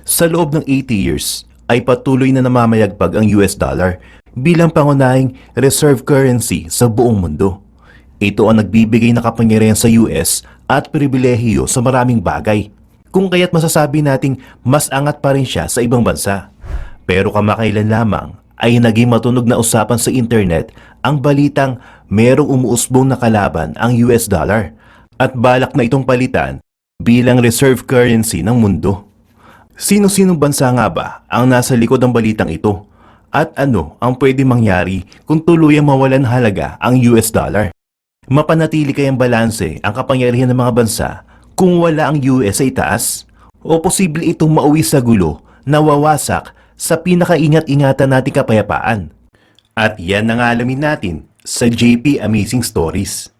Sa loob ng 80 years ay patuloy na namamayagpag ang US dollar bilang pangunahing reserve currency sa buong mundo. Ito ang nagbibigay ng kapangyarihan sa US at pribilehiyo sa maraming bagay, kung kaya't masasabi nating mas angat pa rin siya sa ibang bansa. Pero kamakailan lamang ay naging matunog na usapan sa internet ang balitang merong umuusbong na kalaban ang US dollar at balak na itong palitan bilang reserve currency ng mundo. Sino-sinong bansa nga ba ang nasa likod ng balitang ito? At ano ang pwede mangyari kung tuluyang mawalan halaga ang US dollar? Mapanatili kayang balanse ang kapangyarihan ng mga bansa kung wala ang US sa itaas? O posible itong mauwi sa gulo na wawasak sa pinakaingat-ingatan nating kapayapaan? At yan ang alamin natin sa JP Amazing Stories.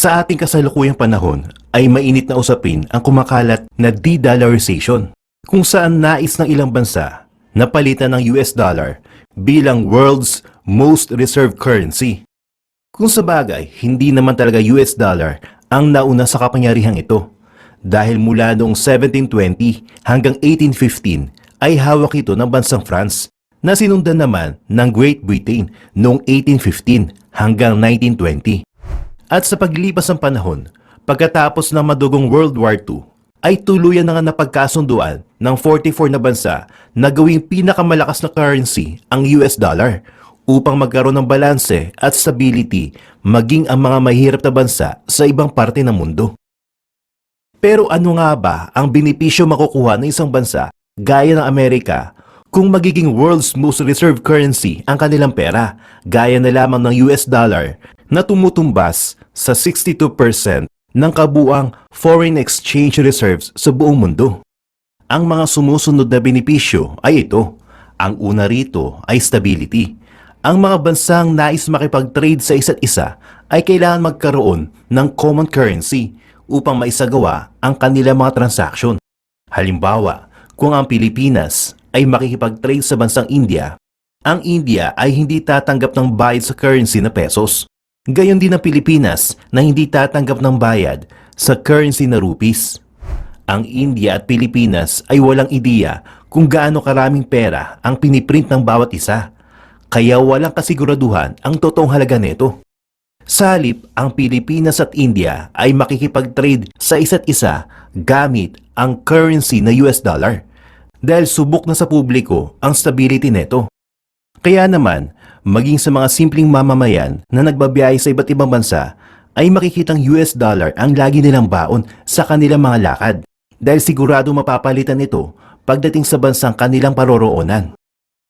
Sa ating kasalukuyang panahon ay mainit na usapin ang kumakalat na de-dollarization, kung saan nais ng ilang bansa na palitan ng US dollar bilang world's most reserved currency. Kung sa bagay, hindi naman talaga US dollar ang nauna sa kapangyarihang ito, dahil mula noong 1720 hanggang 1815 ay hawak ito ng bansang France na sinundan naman ng Great Britain noong 1815 hanggang 1920. At sa paglipas ng panahon, pagkatapos ng madugong World War II, ay tuluyan na nga napagkasunduan ng 44 na bansa na gawing pinakamalakas na currency ang US dollar upang magkaroon ng balanse at stability maging ang mga mahirap na bansa sa ibang parte ng mundo. Pero ano nga ba ang benepisyo makukuha ng isang bansa gaya ng Amerika kung magiging world's most reserved currency ang kanilang pera, gaya na lamang ng US dollar na tumutumbas sa 62% ng kabuang foreign exchange reserves sa buong mundo? Ang mga sumusunod na benepisyo ay ito. Ang una rito ay stability. Ang mga bansang nais makipag-trade sa isa't isa ay kailangan magkaroon ng common currency upang maisagawa ang kanilang mga transaksyon. Halimbawa, kung ang Pilipinas ay makikipag-trade sa bansang India, ang India ay hindi tatanggap ng bayad sa currency na pesos. Gayon din ang Pilipinas na hindi tatanggap ng bayad sa currency na rupees. Ang India at Pilipinas ay walang ideya kung gaano karaming pera ang piniprint ng bawat isa, kaya walang kasiguraduhan ang totoong halaga nito. Sa halip, ang Pilipinas at India ay makikipag-trade sa isa't isa gamit ang currency na US dollar dahil subok na sa publiko ang stability nito. Kaya naman, maging sa mga simpleng mamamayan na nagbabiyahe sa iba't ibang bansa ay makikitang US dollar ang lagi nilang baon sa kanilang mga lakad dahil sigurado mapapalitan ito pagdating sa bansang kanilang paroroonan.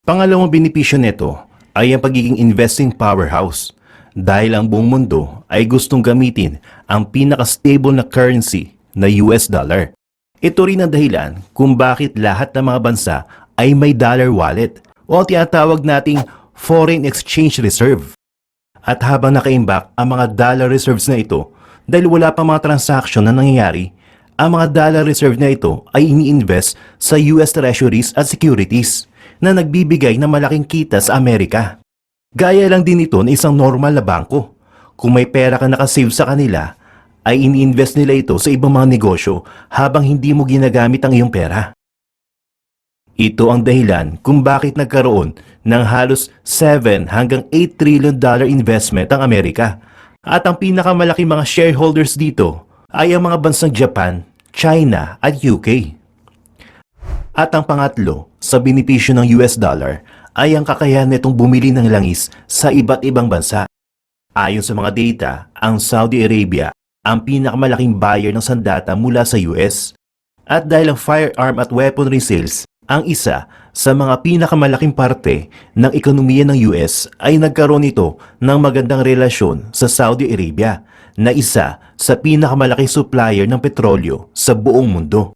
Pangalawang benepisyo nito ay ang pagiging investing powerhouse dahil ang buong mundo ay gustong gamitin ang pinaka-stable na currency na US dollar. Ito rin ang dahilan kung bakit lahat ng mga bansa ay may dollar wallet o ang tinatawag nating foreign exchange reserve. At habang nakaimbak ang mga dollar reserves na ito, dahil wala pa mga transaksyon na nangyayari, ang mga dollar reserve na ito ay ini-invest sa US treasuries at securities na nagbibigay ng malaking kita sa Amerika. Gaya lang din ito ng isang normal na bangko. Kung may pera ka nakasave sa kanila, ay ini-invest nila ito sa ibang mga negosyo habang hindi mo ginagamit ang iyong pera. Ito ang dahilan kung bakit nagkaroon ng halos 7 hanggang 8 trillion dollar investment ang Amerika. At ang pinakamalaki mga shareholders dito ay ang mga bansang Japan, China at UK. At ang pangatlo sa benepisyo ng US dollar ay ang kakayahan nitong bumili ng langis sa iba't ibang bansa. Ayon sa mga data, ang Saudi Arabia ang pinakamalaking buyer ng sandata mula sa US. At dahil ang firearm at weaponry sales ang isa sa mga pinakamalaking parte ng ekonomiya ng US, ay nagkaroon ito ng magandang relasyon sa Saudi Arabia na isa sa pinakamalaking supplier ng petrolyo sa buong mundo.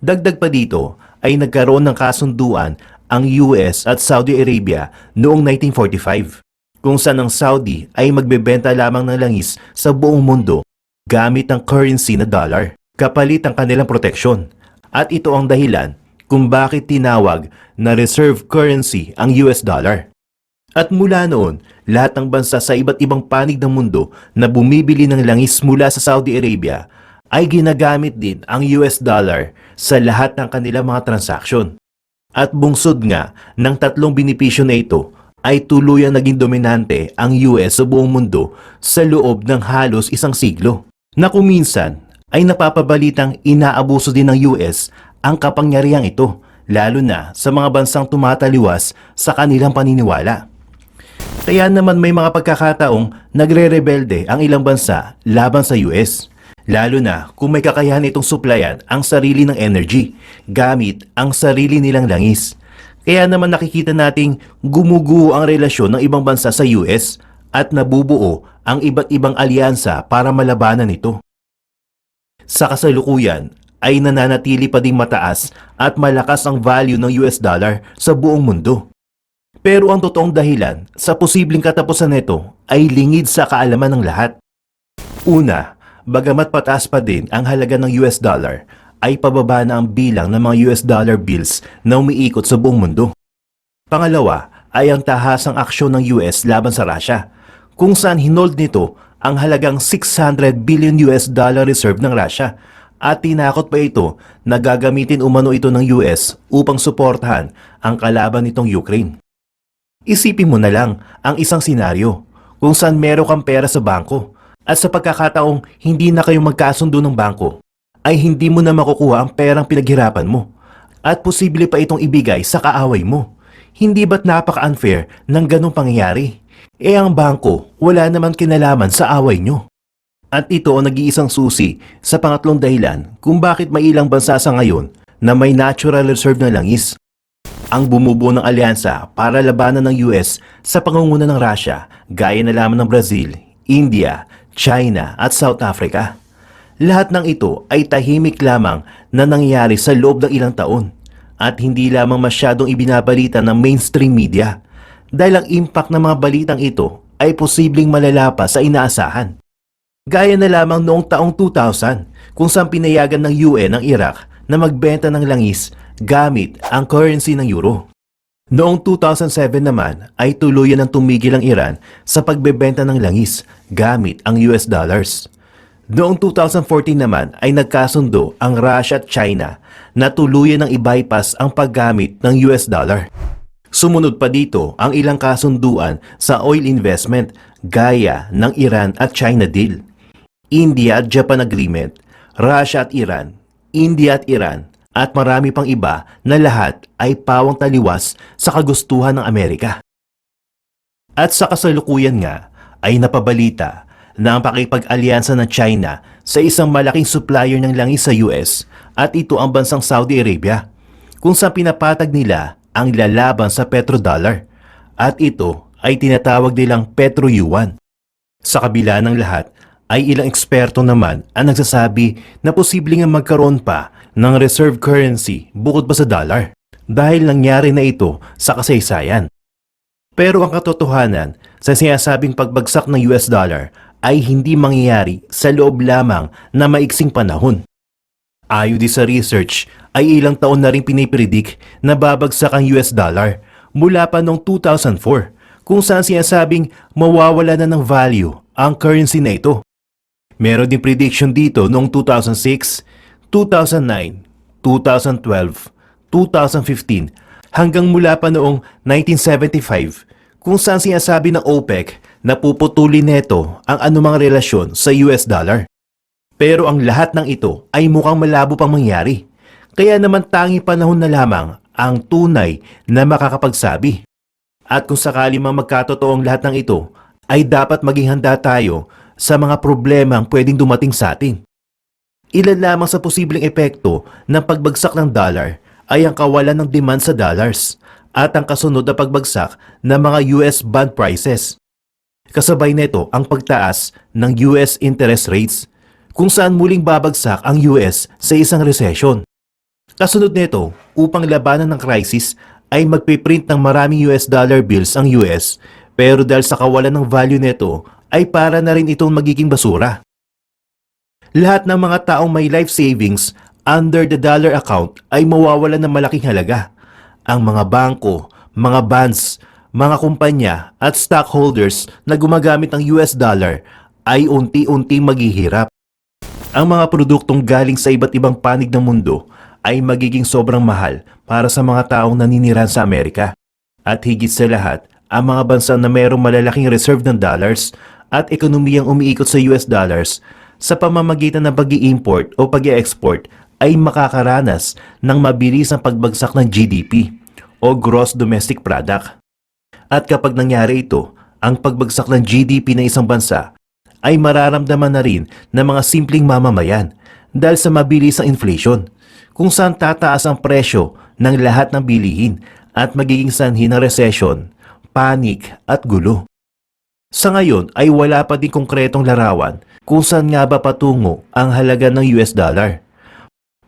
Dagdag pa dito ay nagkaroon ng kasunduan ang US at Saudi Arabia noong 1945, kung saan ang Saudi ay magbebenta lamang ng langis sa buong mundo gamit ang currency na dollar, kapalit ang kanilang proteksyon. At ito ang dahilan kung bakit tinawag na reserve currency ang US dollar. At mula noon, lahat ng bansa sa iba't ibang panig ng mundo na bumibili ng langis mula sa Saudi Arabia ay ginagamit din ang US dollar sa lahat ng kanilang mga transaksyon. At bungsod nga ng tatlong benepisyo na ito ay tuluyang naging dominante ang US sa buong mundo sa loob ng halos isang siglo, na kung minsan ay napapabalitang inaabuso din ng US ang kapangyarihang ito, lalo na sa mga bansang tumataliwas sa kanilang paniniwala. Kaya naman may mga pagkakataong nagre-rebelde ang ilang bansa laban sa US, lalo na kung may kakayahan itong suplayan ang sarili ng energy gamit ang sarili nilang langis. Kaya naman nakikita nating gumuguho ang relasyon ng ibang bansa sa US at nabubuo ang iba't ibang alyansa para malabanan ito. Sa kasalukuyan ay nananatili pa ding mataas at malakas ang value ng US dollar sa buong mundo. Pero ang totoong dahilan sa posibleng katapusan nito ay lingid sa kaalaman ng lahat. Una, bagamat pataas pa din ang halaga ng US dollar, ay pababa na ang bilang ng mga US dollar bills na umiikot sa buong mundo. Pangalawa ay ang tahasang aksyon ng US laban sa Russia, kung saan hinold nito ang halagang 600 billion US dollar reserve ng Russia at tinakot pa ito na gagamitin umano ito ng US upang suportahan ang kalaban nitong Ukraine. Isipin mo na lang ang isang senaryo kung saan meron kang pera sa bangko at sa pagkakataong hindi na kayo magkasundo ng bangko ay hindi mo na makukuha ang perang pinaghirapan mo at posible pa itong ibigay sa kaaway mo. Hindi ba't napaka-unfair ng ganong pangyayari? Ang bangko wala naman kinalaman sa away nyo. At ito ang nag-iisang susi sa pangatlong dahilan kung bakit may ilang bansa sa ngayon na may natural reserve na langis. Ang bumubuo ng alyansa para labanan ng US sa pangunguna ng Russia, gaya na lamang ng Brazil, India, China at South Africa. Lahat ng ito ay tahimik lamang na nangyayari sa loob ng ilang taon at hindi lamang masyadong ibinabalita ng mainstream media dahil ang impact ng mga balitang ito ay posibleng malala pa sa inaasahan. Gaya na lamang noong taong 2000 kung saan pinayagan ng UN ang Iraq na magbenta ng langis gamit ang currency ng euro. Noong 2007 naman ay tuluyan ng tumigil ang Iran sa pagbebenta ng langis gamit ang US dollars. Noong 2014 naman ay nagkasundo ang Russia at China na tuluyan ng i-bypass ang paggamit ng US dollar. Sumunod pa dito ang ilang kasunduan sa oil investment gaya ng Iran at China deal, India at Japan agreement, Russia at Iran, India at Iran, at marami pang iba na lahat ay pawang taliwas sa kagustuhan ng Amerika. At sa kasalukuyan nga ay napabalita na ang pakipag-alyansa ng China sa isang malaking supplier ng langis sa US at ito ang bansang Saudi Arabia, kung saan pinapatag nila ang lalaban sa petrodollar at ito ay tinatawag nilang petro-yuan. Sa kabila ng lahat ay ilang eksperto naman ang nagsasabi na posibleng magkaroon pa ng reserve currency bukod pa sa dollar dahil nangyari na ito sa kasaysayan. Pero ang katotohanan sa sinasabing pagbagsak ng US dollar ay hindi mangyayari sa loob lamang na maiksing panahon. Ayon din sa research ay ilang taon na rin pinipredict na babagsak ang US dollar mula pa noong 2004 kung saan sinasabing mawawala na ng value ang currency na ito. Meron din prediction dito noong 2006, 2009, 2012, 2015 hanggang mula pa noong 1975 kung saan sinasabi ng OPEC na puputulin neto ang anumang relasyon sa US dollar. Pero ang lahat ng ito ay mukhang malabo pang mangyari. Kaya naman tanging panahon na lamang ang tunay na makakapagsabi. At kung sakali mang magkatotoo ang lahat ng ito, ay dapat maging handa tayo sa mga problema ang pwedeng dumating sa atin. Ilan lamang sa posibleng epekto ng pagbagsak ng dollar ay ang kawalan ng demand sa dollars at ang kasunod na pagbagsak ng mga US bond prices. Kasabay nito ang pagtaas ng US interest rates kung saan muling babagsak ang US sa isang recession. Kasunod nito, upang labanan ng crisis ay magpiprint ng maraming US dollar bills ang US pero dahil sa kawalan ng value nito ay para na rin itong magiging basura. Lahat ng mga taong may life savings under the dollar account ay mawawalan ng malaking halaga. Ang mga bangko, mga bonds, mga kumpanya at stockholders na gumagamit ng US dollar ay unti-unting maghihirap. Ang mga produktong galing sa iba't ibang panig ng mundo ay magiging sobrang mahal para sa mga taong naninirahan sa Amerika. At higit sa lahat, ang mga bansa na mayroong malalaking reserve ng dollars at ekonomiyang umiikot sa US dollars sa pamamagitan ng pag-i-import o pag-i-export ay makakaranas ng mabilis ang pagbagsak ng GDP o Gross Domestic Product. At kapag nangyari ito, ang pagbagsak ng GDP ng isang bansa ay mararamdaman na rin ng mga simpleng mamamayan dahil sa mabilis ang inflation, kung saan tataas ang presyo ng lahat ng bilihin at magiging sanhi ng recession, panic at gulo. Sa ngayon ay wala pa din konkretong larawan kung saan nga ba patungo ang halaga ng US dollar.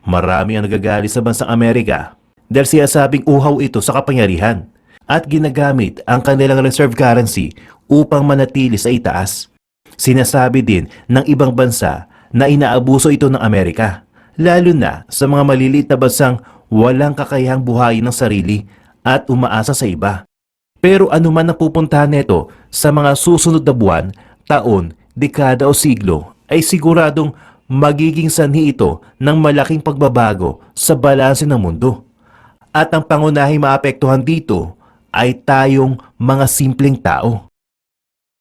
Marami ang nagagalit sa bansang Amerika dahil sinasabing uhaw ito sa kapangyarihan at ginagamit ang kanilang reserve currency upang manatili sa itaas. Sinasabi din ng ibang bansa na inaabuso ito ng Amerika, lalo na sa mga maliliit na bansang walang kakayahang buhayin ng sarili at umaasa sa iba. Pero anuman ang pupuntahan nito sa mga susunod na buwan, taon, dekada o siglo ay siguradong magiging sanhi ito ng malaking pagbabago sa balanse ng mundo. At ang pangunahing maapektuhan dito ay tayong mga simpleng tao.